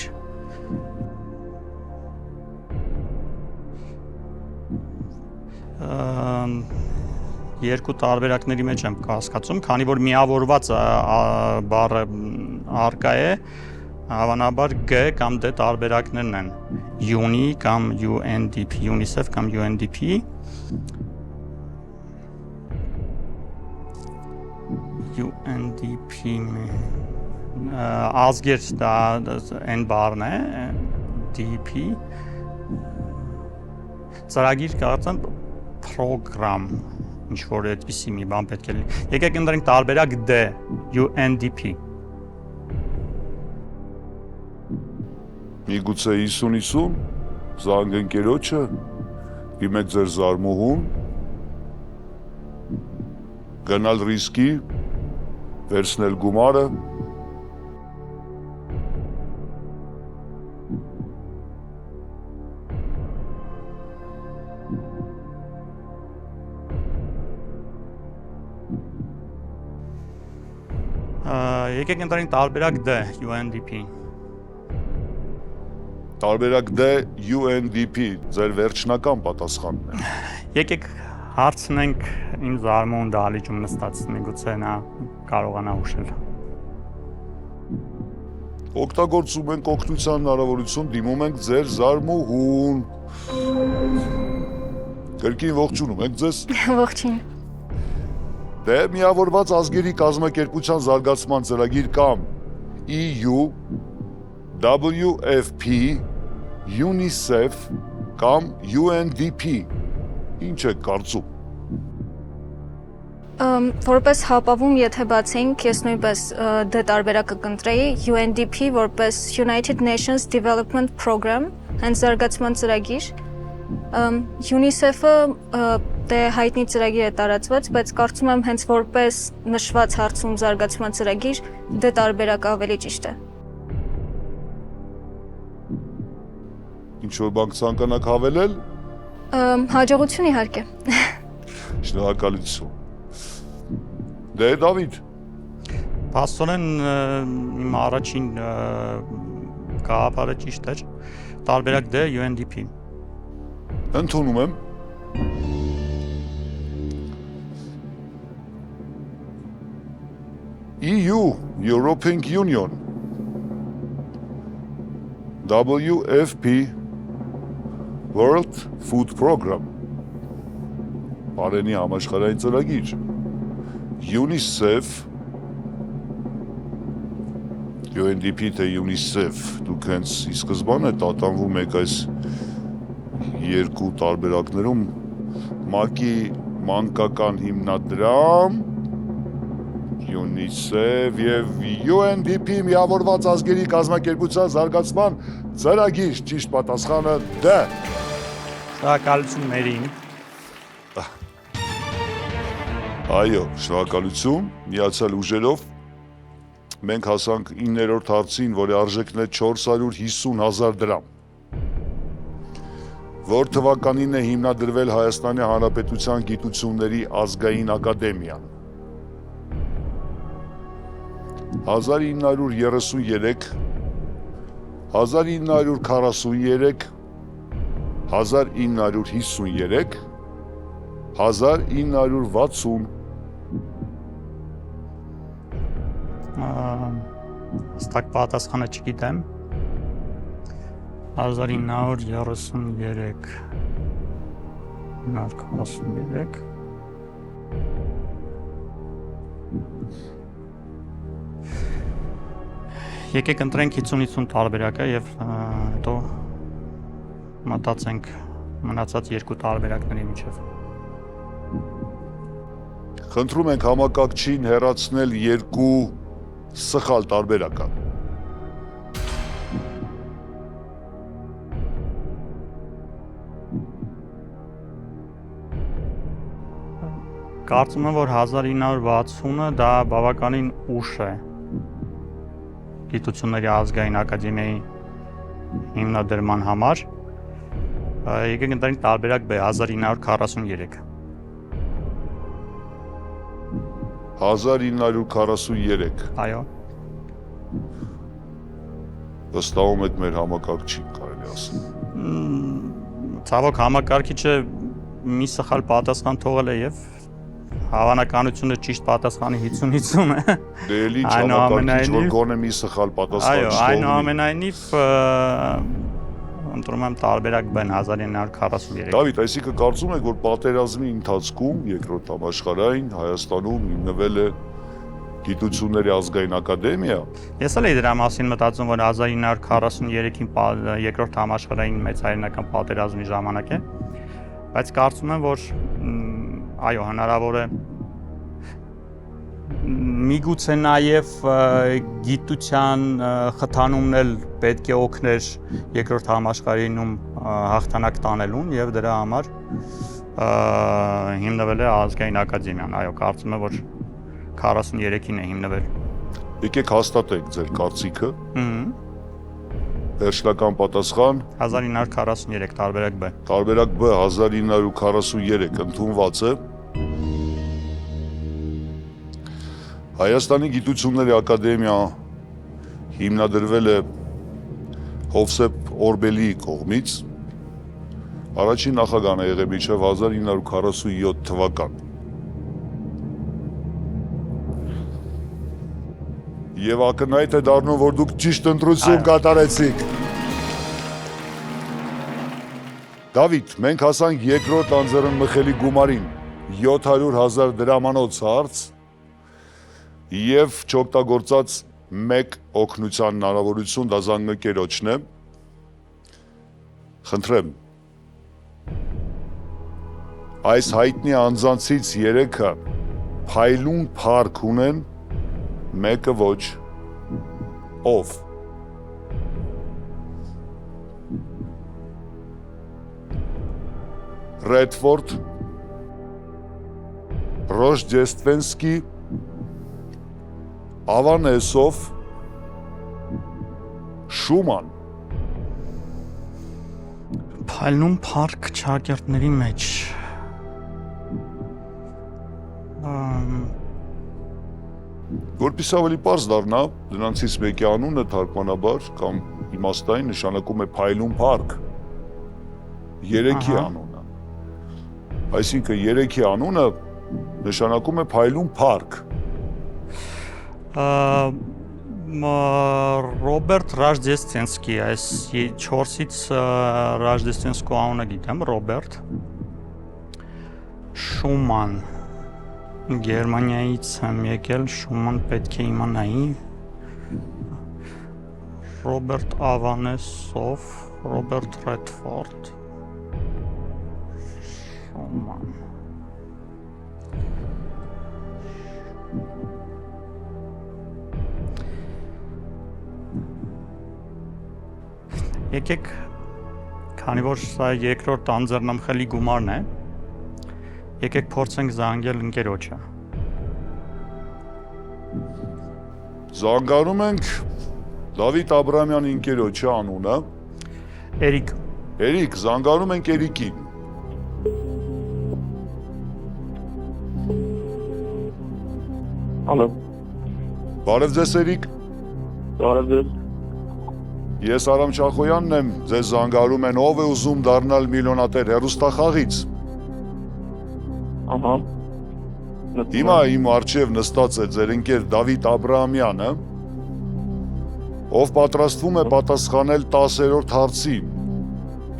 Երկու տարբերակների մեջ եմ հասկացում, քանի որ միավորված բառը արկա է, հավանաբար G կամ D տարբերակներն են։ UNI կամ UNDP, UNICEF կամ UNDP։ UNDP ազգեր դա այն բառն է, DP ծրագիր կարծեմ program ինչ որ այդպիսի մի բան պետք է լինի։ Եկեք ընտրենք տարբերակ D UNDP։ Միգուցե 50-50 զանգ ընկերոջը, դիմեք ձեր զարմուհուն, գնալ ռիսկի, վերցնել գումարը։ Եկեք ընտրենք տարբերակ D UNDP։ Տարբերակ D UNDP ձեր վերջնական պատասխանն է։ Եկեք հարցնենք իմ զարմուն դահլիճում նստած, միգուցե նա կարողանա ուշել։ Օգտագործում ենք օգնության հնարավորություն, դիմում ենք ձեր զարմուհուն։ Կրկին ողջունում ենք ձեզ։ Ողջույն։ Դե միավորված ազգերի կազմակերպության զարգացման ծրագիր կամ EU, WFP, UNICEF կամ UNDP։ Ինչ եք կարծում։ Որպես հապավում, եթե բացենք, ես նույնպես D տարբերակը կընտրեի, UNDP որպես United Nations Development Program, հենց զարգացման ծրագիր։ UNICEF-ը դե հայտնի ծրագիր է տարածված, բայց կարծում եմ հենց որպես նշված հարցում զարգացման ծրագիր D տարբերակ ավելի ճիշտ է։ Ինչ-որ բան ցանկանաք հավելել։ Հաջողություն իհարկե։ Շնորհակալություն։ Դե Դավիթ։ Փաստորեն իմ առաջին գաղափարը ճիշտ էր։ Տարբերակ D UNDP։ Ընդունում եմ։ EU, European Union, WFP, World Food Program, Բարենի համաշխարհային ծրագիր, UNICEF, UNDP թե UNICEF, դուք հենց ի սկզբանե տատանվում եք այս երկու տարբերակներում ՄԱԿ-ի մանկական հիմնադրամ, UNICEF եւ UNDP միավորված ազգերի կազմակերպության զարգացման ծրագիր, ճիշտ պատասխանը D։ Շնորհակալություն մերին։ Այո, շնորհակալություն, միացյալ ուժերով մենք հասանք 9-րդ հարցին, որի արժեքն է 450,000 դրամ։ Որ թվականին է հիմնադրվել Հայաստանի Հանրապետության Գիտությունների ազգային ակադեմիան։ 1933, 1943, 1953, 1960 Հստակ պատասխանը չգիտեմ։ 1933 1943 1953 Եկեք ընտրենք 50-50 տարբերակը եւ հետո մտածենք մնացած երկու տարբերակների միջև։ Խնդրում ենք համակարգչին հեռացնել երկու սխալ տարբերակը։ Կարծում եմ, որ 1960-ը դա բավականին ուշ է Գիտությունների ազգային ակադեմիայի հիմնադրման համար։ Եկեք ընտրենք տարբերակ B 1943։ 1943 Այո։ վստահում եք մեր համակարգչին, կարելի ասել։ Ցավոք համակարգիչը մի սխալ պատասխան թողել է եւ հավանականությունը ճիշտ պատասխանի 50-50 է։ Դե էլի համակարգիչ, որ գոնե մի սխալ պատասխան Այո, այնուամենայնիվ ընտրում եմ տարբերակ B 1943։ Դավիթ, այսինքն կարծում եք, որ պատերազմի ընթացքում երկրորդ համաշխարհային Հայաստանում հիմնվել է Գիտությունների ազգային ակադեմիա։ Ես էլ էի դրա մասին մտածում, որ 1943-ին երկրորդ համաշխարհային մեծ հայերենական պատերազմի ժամանակ է, բայց կարծում եմ, որ այո, հնարավոր է միգուցե նաև գիտության խթանումն էլ պետք է օգներ երկրորդ համաշխարհայինում հաղթանակ տանելուն եւ դրա համար հիմնվել է ազգային ակադեմիան։ Այո, կարծում եմ, որ 43-ին է հիմնվել։ Եկեք հաստատենք ձեր կարծիքը։ Վերջնական պատասխան 1943 տարբերակ B։ Տարբերակ B 1943 ընդունված է։ Հայաստանի Գիտությունների ակադեմիա հիմնադրվել է Հովսեփ Օրբելիի կողմից։ Առաջին նախագահն է եղել մինչև 1947 թվական։ Եվ ակնհայտ է դառնում, որ դուք ճիշտ ընտրություն կատարեցիք։ Դավիթ, մենք հասանք երկրորդ անձեռնմխելի գումարին 700,000 դրամանոց հարց եւ չօգտագործած մեկ օգնության հնարավորություն դա զանգակերոջն է։ Խնդրեմ։ Այս հայտնի անձանցից 3-ը փայլուն փառք ունեն, մեկը ոչ։ Ով։ Redford, Ռոժդեստվենսկի, Ավանեսով, Շուման։ Փայլուն փառք ճակերտների մեջ։ Որպես ավելի պարզ դառնա, դրանցից մեկի անունը թարգմանաբար կամ իմաստային նշանակում է փայլուն փառք։ Երեքի անունը։ Այսինքն երեքի անունը նշանակում է փայլուն փառք։ Ռոբերտ Ռաժդեստվենսկի, այս 4-ից Ռաժդեստվենսկու անունը գիտեմ, Ռոբերտ։ Շուման, Գերմանիայից եմ եկել, Շուման պետք է իմանայի։ Ռոբերտ Ավանեսով, Ռոբերտ Ռեդֆորդ, Շուման։ Եկեք, քանի որ սա երկրորդ անձեռնմխելի գումարն է, եկեք փորձենք զանգել ընկերոջը։ Զանգանում ենք Դավիթ Աբրամյանի ընկերոջը անունը։ Էրիկ։ Էրիկ, զանգանում ենք Էրիկին։ Ալո։ Բարև ձեզ Էրիկ։ Բարև ձեզ։ Ես Արամ Չախոյանն եմ, ձեզ զանգարում են, ով է ուզում դառնալ միլիոնատեր հեռուստախաղից։ Ահա։ Հիմա իմ առջև նստած է ձեր ընկեր Դավիթ Աբրամյանը, ով պատրաստվում է պատասխանել 10-րդ հարցին,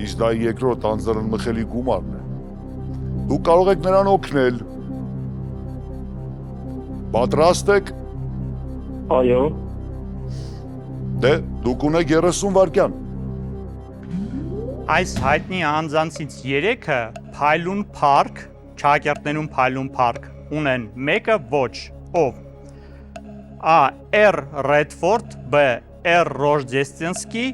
իսկ դա երկրորդ անձեռնմխելի գումարն է։ Դուք կարող եք նրան օգնել։ Պատրաստ եք։ Այո։ Դե, դուք ունեք 30 վայրկյան։ Այս հայտնի անձանցից 3-ը Փայլուն Փարք, Չակերտներում Փայլուն Փարք ունեն, մեկը ոչ, ով։ A. R. Redford, B. R. Ռոժդեստինսկի,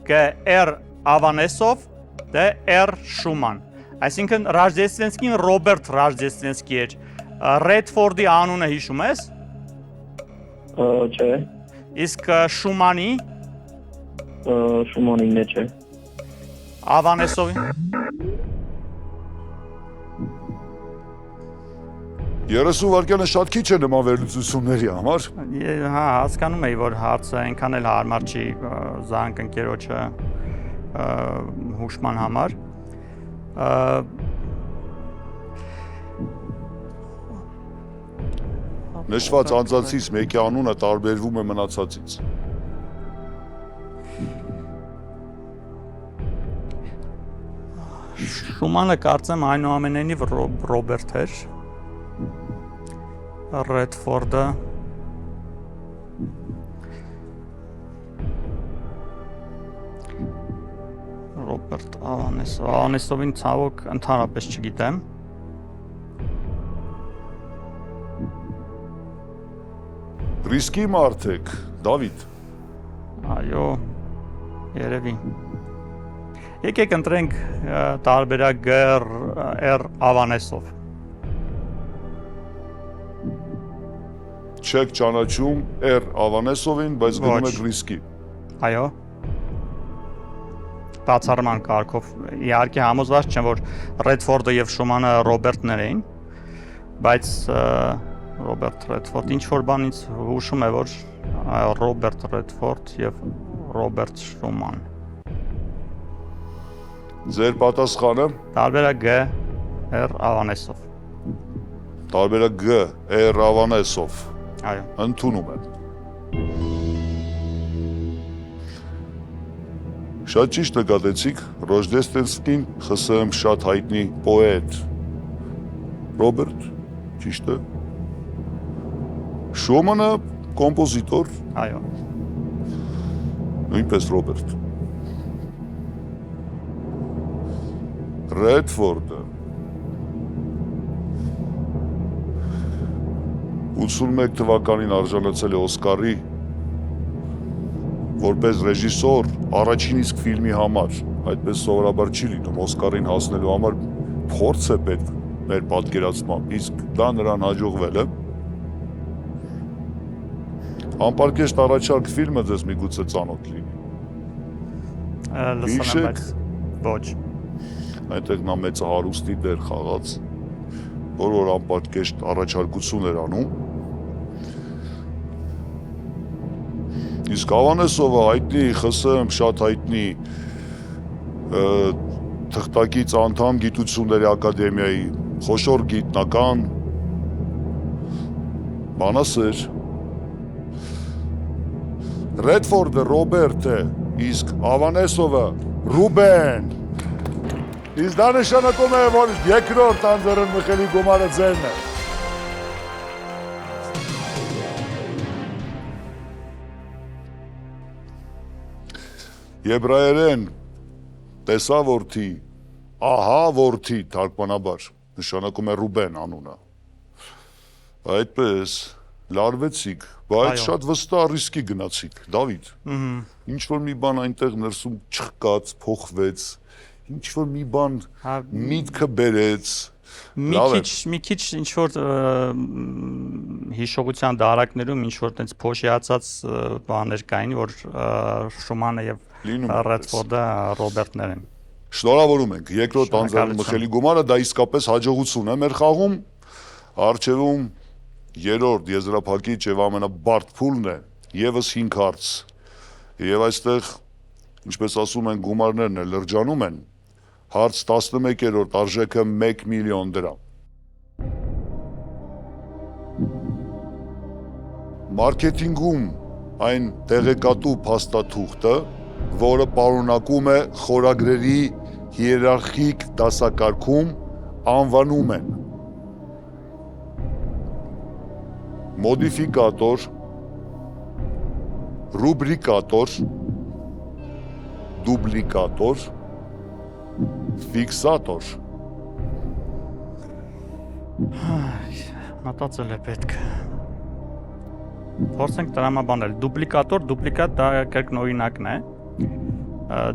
G. R. Ավանեսով, D. R. Շուման։ Այսինքն Ռոժդեստինսկին Ռոբերտ Ռոժդեստինսկի էր։ Redford-ի անունը հիշում ես։ Չէ, Իսկ Շումանի, Շումանին է չէ։ Ավանեսովի։ 30 վայրկյանը շատ քիչ է նման վերլուծությունների համար։ Հա, հասկանում եի, որ հարցը այնքան էլ հարմար չի զանգ ընկերոջը հուշման համար։ Նշված անձանցից մեկի անունը տարբերվում է մնացածից։ Շումանը կարծեմ այնուամենայնիվ Ռոբերտ էր։ Redford-ը Ռոբերտ Ավանեսովին ցավոք ընդհանրապես չգիտեմ։ Ռիսկի մարդ եք, Դավիթ։ Այո, երևի։ Եկեք ընտրենք տարբերակ R Ավանեսով։ Չեք ճանաչում R Ավանեսովին, բայց գնում եք ռիսկի։ Այո։ Բացառման կարգով իհարկե համոզված չեմ, որ Redford-ը եւ Շումանը Ռոբերտներ էին, բայց Ռոբերտ Redford ինչ որ բան ինձ հուշում է, որ Ռոբերտ Redford եւ Ռոբերտ Շուման։ Ձեր պատասխանը Տարբերակ G R Ավանեսով։ տարբերակ G R Ավանեսով։ Այո։ Ընդունում եմ։ Շատ ճիշտ նկատեցիք, Ռոժդեստինսկին ԽՍՀՄ շատ հայտնի պոետ Ռոբերտ, ճիշտ է։ Շումանը կոմպոզիտոր, Այո։ նույնպես Ռոբերտ։ Redford-ը 81 թվականին արժանացել է Օսկարի որպես ռեժիսոր առաջին իսկ ֆիլմի համար, այդպես սովորաբար չի լինում, Օսկարին հասնելու համար փորձ է պետք մեր պատկերացմամբ, իսկ դա նրան հաջողվել է։ Անպարկեշտ առաջարկ ֆիլմը ձեզ միգուցե ծանոթ լինի։ Լսել եմ, բայց ոչ։ Այնտեղ նա մեծ հարուստի դեր խաղաց, որ անպարկեշտ առաջարկություն էր անում։ Իսկ Ավանեսովը հայտնի, ԽՍՀՄ շատ հայտնի թղթակից անդամ գիտությունների ակադեմիայի, խոշոր գիտնական, բանասեր։ Redford-ը Ռոբերտ է, իսկ Ավանեսովը Ռուբեն։ Իսկ դա նշանակում է, որ երկրորդ անձեռն մխելի գումարը ձերն է։ Եբրայերեն տեսա որդի, ահա որդի թարգմանաբար, նշանակում է Ռուբեն անունը։ Այդպես լարվեցիք, բայց շատ վստահ ռիսկի գնացիք, Դավիթ։ Ինչ որ մի բան այնտեղ ներսում չխկաց, փոխվեց, ինչ որ մի բան միտքը բերեց։ Մի քիչ ինչ որ հիշողության դարակներում ինչ որ տենց փոշիացած բաներ կային, որ Շումանը եւ Redford-ը Ռոբերտներ են։ Շնորհավորում ենք։ Երկրորդ անձեռն մխելի գումարը դա իսկապես հաջողություն է մեր խաղում։ Առջևում երրորդ եզրափակիչ եւ ամենաբարդ փուլն է եւս 5 հարց։ Եվ այստեղ, ինչպես ասում են, գումարներն էլ լրջանում են։ Հարց 11-րդ արժեքը 1 միլիոն դրամ։ Մարքեթինգում այն տեղեկատու փաստաթուղթը, որը պարունակում է խորագրերի հիերարխիկ դասակարգում, անվանում են մոդիֆիկատոր, ռուբրիկատոր, դուբլիկատոր, ֆիքսատոր։ Մտածել է պետք։ Փորձենք տրամաբանել։ Դուպլիկատ դա կրկնօրինակն է։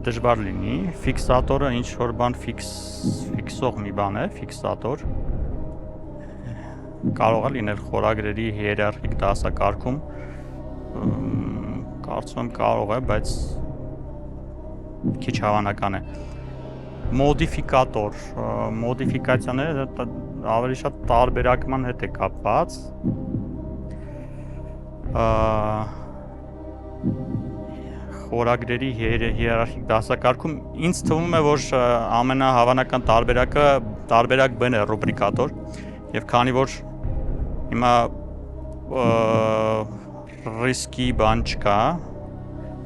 Դժվար լինի։ Ֆիքսատորը ինչ որ բան ֆիքսող մի բան է, ֆիքսատոր։ Կարող է լինել խորագրերի հիերարխիկ դասակարգում։ Կարծում եմ կարող է, բայց քիչ հավանական է։ Մոդիֆիկատոր, մոդիֆիկացիաները ավելի շատ տարբերակման հետ է կապված։ Խորագրերի հիերարխիկ դասակարգում ինձ թվում է, որ ամենահավանական տարբերակ B-ն է ռուբրիկատոր, եւ քանի որ հիմա ռիսկի բան չկա,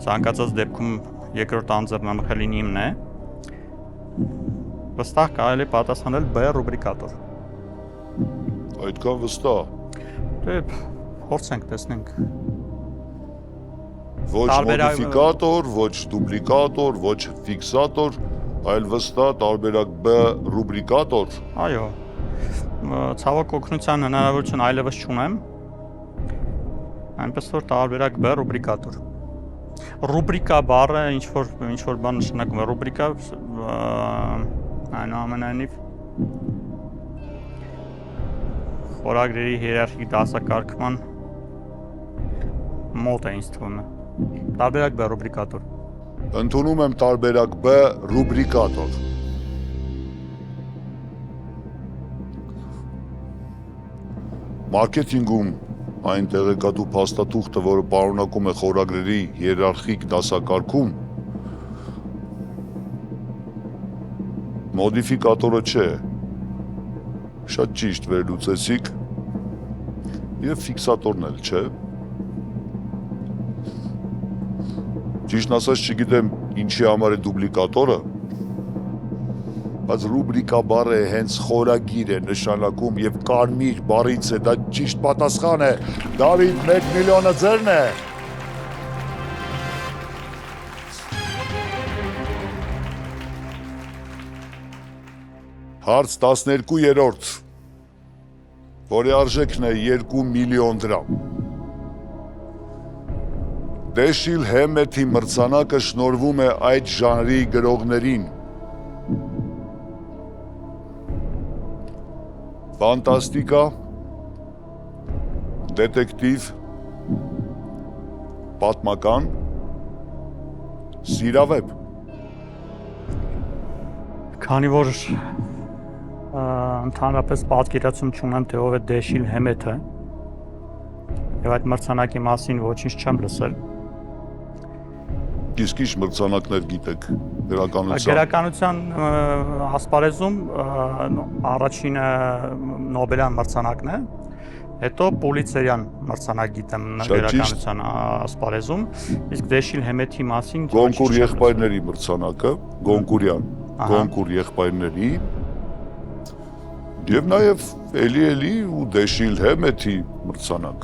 ցանկացած դեպքում երկրորդ անձեռնամխը լինի իմն է, վստահ կարելի է պատասխանել B ռուբրիկատոր։ Այդքան վստահ։ Դե փորձենք տեսնենք։ Ոչ մոդիֆիկատոր, ոչ դուպլիկատոր, ոչ ֆիքսատոր, այլ վստահ տարբերակ B ռուբրիկատոր։ Այո։ Ցավոք օգնության հնարավորություն այլևս չունեմ։ Այնպես որ տարբերակ B ռուբրիկատոր։ Ռուբրիկա բառը ինչ որ բան նշանակում է, ռուբրիկա այնուամենայնիվ խորագրերի հիերարխիկ դասակարգման մոտ է ինձ թվում է։ Տարբերակ B ռուբրիկատոր։ Ընդունում եմ տարբերակ B ռուբրիկատոր։ Մարքեթինգում այն տեղեկատու փաստաթուղթը, որը պարունակում է խորագրերի հիերարխիկ դասակարգում, մոդիֆիկատորը չէ, շատ ճիշտ վերլուծեցիք, և ֆիքսատորն էլ չէ, ճիշտն ասած չգիտեմ ինչի համար է դուպլիկատորը, բայց ռուբրիկա բառը հենց խորագիր է նշանակում և կարմիր բառից է, դա ճիշտ պատասխան է, Դավիթ 1 միլիոնը ձերն է։ Հարց 12-րդ, որի արժեքն է 2 միլիոն դրամ։ Դեշիլ Հեմեթի մրցանակը շնորհվում է այդ ժանրի գրողներին։ Ֆանտաստիկա, դետեկտիվ, պատմական, սիրավեպ։ Քանի որ ընդհանրապես պատկերացում չունեմ, թե ով է Դեշիլ Հեմեթը, եւ այդ մրցանակի մասին ոչինչ չեմ լսել։ Իսկ ինչ մրցանակներ գիտեք գրականության։ Գրականության ասպարեզում առաջինը Նոբելյան մրցանակն է, հետո Պուլիցերյան մրցանակ գիտեմ գրականության ասպարեզում, իսկ Դեշիլ Հեմեթի մասին Գոնկուր եղբայրների մրցանակը, Գոնկուրյան, Գոնկուր եղբայրների, եւ նաեւ էլի ու Դեշիլ Հեմեթի մրցանակ։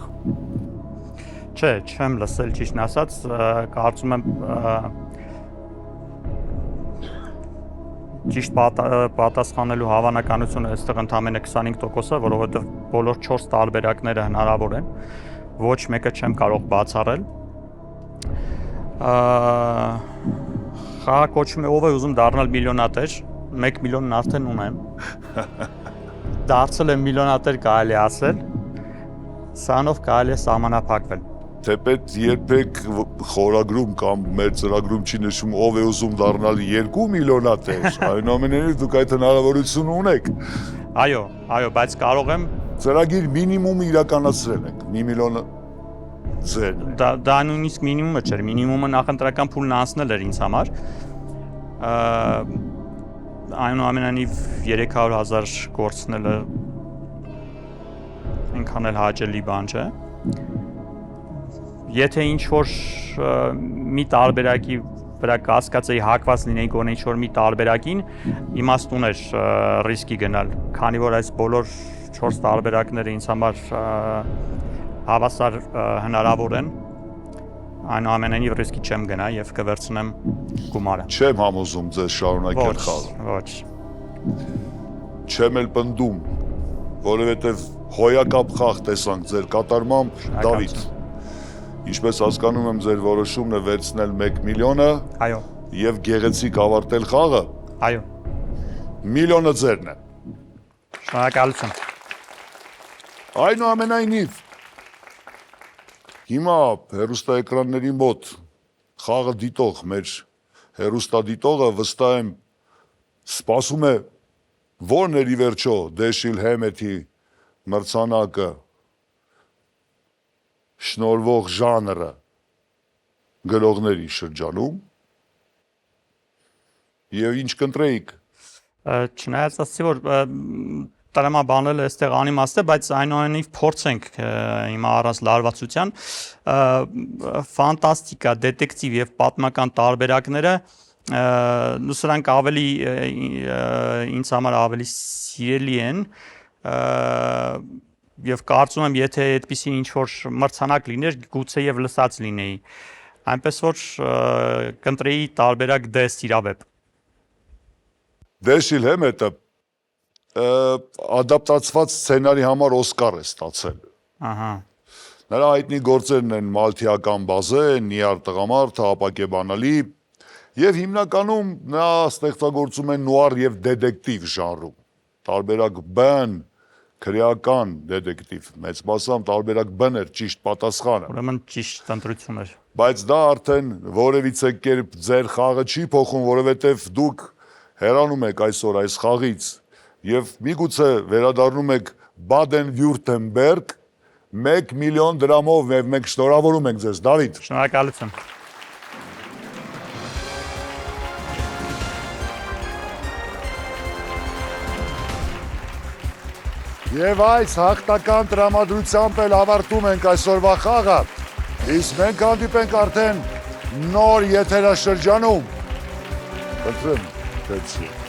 Չէ, չեմ լսել ճիշտն ասած, կարծում եմ ճիշտ պատասխանելու հավանականությունը այստեղ ընդամենը 25% է, որովհետև բոլոր 4 տարբերակները հնարավոր են, ոչ մեկը չեմ կարող բացառել։ Խաղը կոչվում է ով է ուզում դառնալ միլիոնատեր, 1 միլիոնն արդեն ունեմ։ Դարձել եմ միլիոնատեր կարելի ասել, սրանով կարելի է սահմանափակվել։ Թեպետ երբեք խորագրում կամ մեր ծրագրում չի նշում ով է ուզում դառնալ 2 միլիոնատեր, այնուամենայնիվ դուք այդ հնարավորությունը ունեք։ Այո, բայց կարող եմ ծրագիր մինիմումը իրականացրել եք, 1 միլիոնը ձերն է։ Դա նույնիսկ մինիմումը չէր, մինիմումը նախընտրական փուլն անցնել էր ինձ համար։ Այնուամենայնիվ 300,000 կորցնելը այնքան էլ հաճելի բան չէ։ Եթե ինչ-որ մի տարբերակի վրա կասկածեի հակված լինեի գոնե ինչ-որ մի տարբերակին, իմաստուն էր ռիսկի գնալ, քանի որ այս բոլոր 4 տարբերակները ինձ համար հավասար հնարավոր են, այնուամենայնիվ ռիսկի չեմ գնա եւ կվերցնեմ գումարը։ Չեմ համոզում ձեզ շարունակել խաղը։ Ոչ։ Չեմ էլ պնդում, որովհետև հոյակապ խաղ տեսանք ձեր կատարմամբ, Դավիթ։ Ինչպես հասկանում եմ, ձեր որոշումն է վերցնել 1 միլիոնը Այո։ եւ գեղեցիկ ավարտել խաղը։ Այո։ Միլիոնը ձերն է։ Շնորհակալություն։ Այնուամենայնիվ, հիմա հեռուստաէկրանների մոտ խաղը դիտող մեր հեռուստադիտողը վստահ եմ սպասում է որն էր ի վերջո Դեշիլ Հեմեթի մրցանակը շնորհվող ժանրը գրողների շրջանում եւ ինչ կընտրեիք։ Չնայած ասացի, որ տրամաբանելը այստեղ անիմաստ է, բայց այնուամենայնիվ փորձենք հիմա առանց լարվածության ֆանտաստիկա, դետեկտիվ եւ պատմական տարբերակները սրանք ավելի ինձ համար ավելի սիրելի են եւ կարծում եմ եթե այդպիսի ինչ որ մրցանակ լիներ գուցե եւ լսած լինեի այնպես որ կընտրեի տարբերակ D սիրավեպ Դեշիլ Հեմետը ադապտացված սցենարի համար Օսկար է ստացել։ Ահա։ Նրա հայտնի գործերն են Մալթիական բազե, Նիար տղամարդը, ապակե բանալի եւ հիմնականում նա ստեղծագործում է նուար եւ դետեկտիվ ժանրում։ Տարբերակ B-ն քրեական դետեկտիվ, մեծ մասամբ տարբերակ B-ն էր ճիշտ պատասխանը։ Ուրեմն ճիշտ ընտրություն էր։ Բայց դա արդեն որևիցե կերպ ձեր խաղը չի փոխում, որովհետեւ դուք հեռանում եք այսօր այս խաղից եւ միգուցե վերադառնում եք Բադեն-Վյուրտեմբերգ 1 միլիոն դրամով եւ մենք շնորհավորում ենք ձեզ Դավիթ։ Շնորհակալություն։ Եվ այս հաղթական տրամադրությամբ էլ ավարտում ենք այսօրվա խաղը, իսկ մենք հանդիպենք արդեն նոր եթերաշրջանում։ Խնդրեմ, դեպի